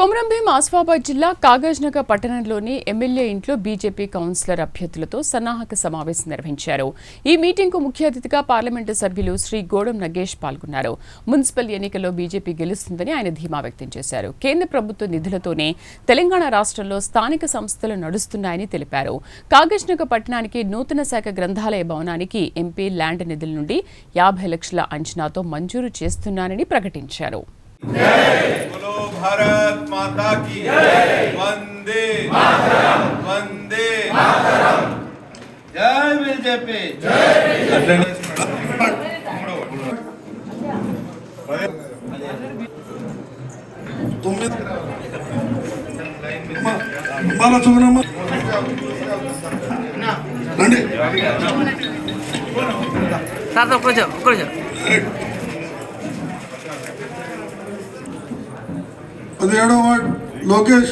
కొమరంభీం ఆసిఫాబాద్ జిల్లా కాగజ్నగర్ పట్టణంలోని ఎమ్మెల్యే ఇంట్లో బీజేపీ కౌన్సిలర్ అభ్యర్థులతో సన్నాహక సమావేశం నిర్వహించారు. ఈ మీటింగ్కు ముఖ్య అతిథిగా పార్లమెంటు సభ్యులు శ్రీ గోడం నగేష్ పాల్గొన్నారు. మున్సిపల్ ఎన్నికల్లో బీజేపీ గెలుస్తుందని ఆయన ధీమా వ్యక్తం చేశారు. కేంద్ర ప్రభుత్వ నిధులతోనే తెలంగాణ రాష్ట్రంలో స్థానిక సంస్థలు నడుస్తున్నాయని తెలిపారు. కాగజ్నగర్ పట్టణానికి నూతన శాఖ గ్రంథాలయ భవనానికి ఎంపీ ల్యాండ్ నిధుల నుండి 50 లక్షల అంచనాతో మంజూరు చేస్తున్నానని ప్రకటించారు. बोलो भारत माता की जय, वंदे मातरम, वंदे मातरम, जय बीजेपी, जय వార్డ్ లోకేష్,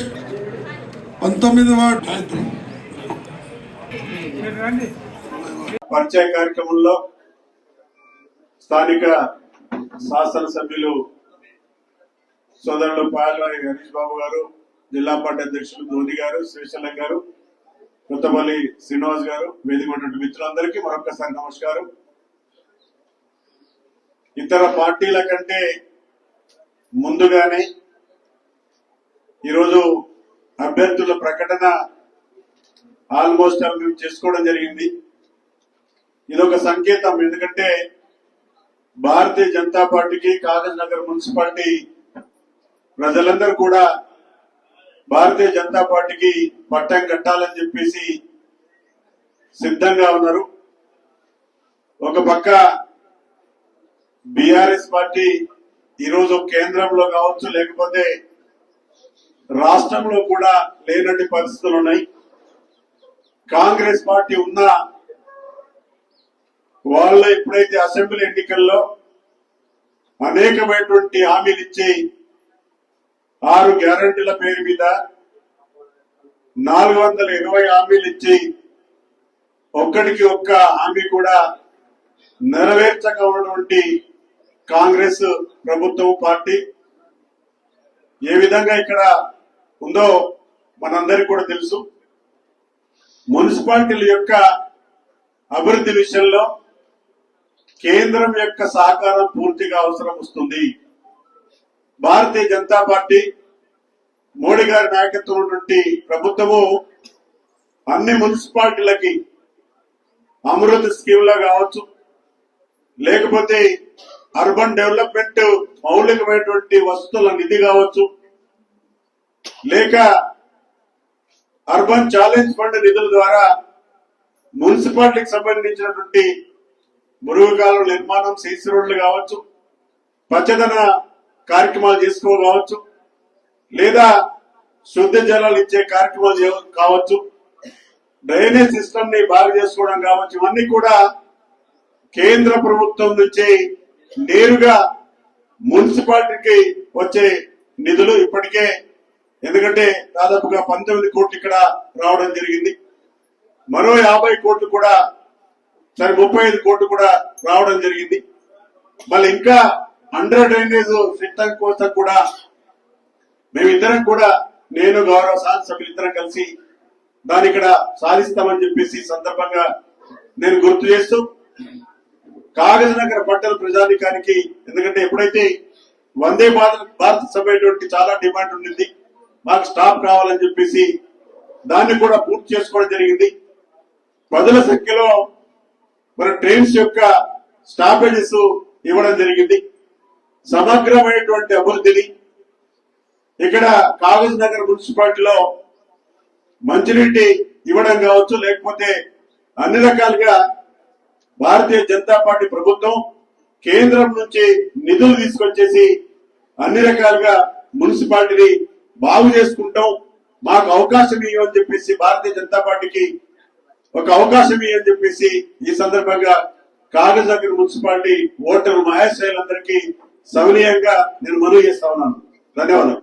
19 వార్డ్ పరిచయ కార్యక్రమంలో స్థానిక శాసనసభ్యులు సోదరులు పాయలవారి హరీష్ బాబు గారు, జిల్లా పార్టీ అధ్యక్షులు ధోని గారు, శ్రీశైలం గారు, కొత్తపల్లి శ్రీనివాస్ గారు, వేదిక ఉన్నటువంటి మిత్రులందరికీ మరొకసారి నమస్కారం. ఇతర పార్టీల కంటే ముందుగానే ఈరోజు అభ్యర్థుల ప్రకటన ఆల్మోస్ట్ మేము చేసుకోవడం జరిగింది. ఇదొక సంకేతం. ఎందుకంటే భారతీయ జనతా పార్టీకి కాగజ్నగర్ మున్సిపాలిటీ ప్రజలందరూ కూడా భారతీయ జనతా పార్టీకి పట్టం కట్టాలని చెప్పేసి సిద్ధంగా ఉన్నారు. ఒక పక్క బీఆర్ఎస్ పార్టీ ఈరోజు కేంద్రంలో కావచ్చు, లేకపోతే రాష్ట్రంలో కూడా లేనట్టి పరిస్థితులు ఉన్నాయి. కాంగ్రెస్ పార్టీ ఉన్న వాళ్ళ ఎప్పుడైతే అసెంబ్లీ ఎన్నికల్లో అనేకమైనటువంటి హామీలు ఇచ్చి 6 గ్యారంటీల పేరు మీద 420 హామీలు ఇచ్చి ఒక్కడికి ఒక్క హామీ కూడా నెరవేర్చక ఉన్నటువంటి కాంగ్రెస్ ప్రభుత్వం పార్టీ ఏ విధంగా ఇక్కడ ఉందో మనందరికీ కూడా తెలుసు. మున్సిపాలిటీల యొక్క అభివృద్ధి విషయంలో కేంద్రం యొక్క సహకారం పూర్తిగా అవసరం వస్తుంది. భారతీయ జనతా పార్టీ మోడీ గారి నాయకత్వం ఉన్నటువంటి ప్రభుత్వము అన్ని మున్సిపాలిటీలకి అమృత్ స్కీమ్ లా కావచ్చు, లేకపోతే అర్బన్ డెవలప్మెంట్ మౌలికమైనటువంటి వసతుల నిధి కావచ్చు, లేక అర్బన్ ఛాలెంజ్ ఫండ్ నిధుల ద్వారా మున్సిపాలిటీకి సంబంధించినటువంటి మురుగు కాలువ నిర్మాణం, సీసీ రోడ్లు కావచ్చు, పచ్చదన కార్యక్రమాలు చేసుకోవచ్చు, లేదా శుద్ధ జలాలు ఇచ్చే కార్యక్రమాలు కావచ్చు, డ్రైనేజ్ సిస్టమ్ ని బాగు చేసుకోవడం కావచ్చు, ఇవన్నీ కూడా కేంద్ర ప్రభుత్వం నుంచి నేరుగా మున్సిపాలిటీకి వచ్చే నిధులు. ఇప్పటికే ఎందుకంటే దాదాపుగా 19 కోట్లు ఇక్కడ రావడం జరిగింది. మరో 50 కోట్లు కూడా, 35 కోట్లు కూడా రావడం జరిగింది. మళ్ళీ ఇంకా అండర్ డ్రైనేజ్ సిస్టమ్ కోసం కూడా మేమిద్దరం కూడా, నేను గౌరవ శాసనసభ్యులిద్దరం కలిసి దాన్ని ఇక్కడ సాధిస్తామని చెప్పేసి సందర్భంగా నేను గుర్తు చేస్తూ, కాగజ్నగర్ పట్టణ ప్రజానికానికి, ఎందుకంటే ఎప్పుడైతే వందే భారత్ సభ చాలా డిమాండ్ ఉండింది, మాకు స్టాప్ కావాలని చెప్పేసి దాన్ని కూడా పూర్తి చేసుకోవడం జరిగింది. పదుల సంఖ్యలో మన ట్రైన్స్ యొక్క స్టాపేజెస్ ఇవ్వడం జరిగింది. సమగ్రమైనటువంటి అభివృద్ధిని ఇక్కడ కాగజ్నగర్ మున్సిపాలిటీలో మంచినీటి ఇవ్వడం కావచ్చు, లేకపోతే అన్ని రకాలుగా భారతీయ జనతా పార్టీ ప్రభుత్వం కేంద్రం నుంచి నిధులు తీసుకొచ్చేసి అన్ని రకాలుగా మున్సిపాలిటీని బాగు చేసుకుంటాం, మాకు అవకాశం ఇవ్వని చెప్పేసి భారతీయ జనతా పార్టీకి ఒక అవకాశం ఇవ్వని చెప్పేసి ఈ సందర్భంగా కాగజ్నగర్ మున్సిపాలిటీ ఓటరు మహేశ్వరులందరికీ సవినీయంగా నేను మనవి చేస్తా ఉన్నాను. ధన్యవాదాలు.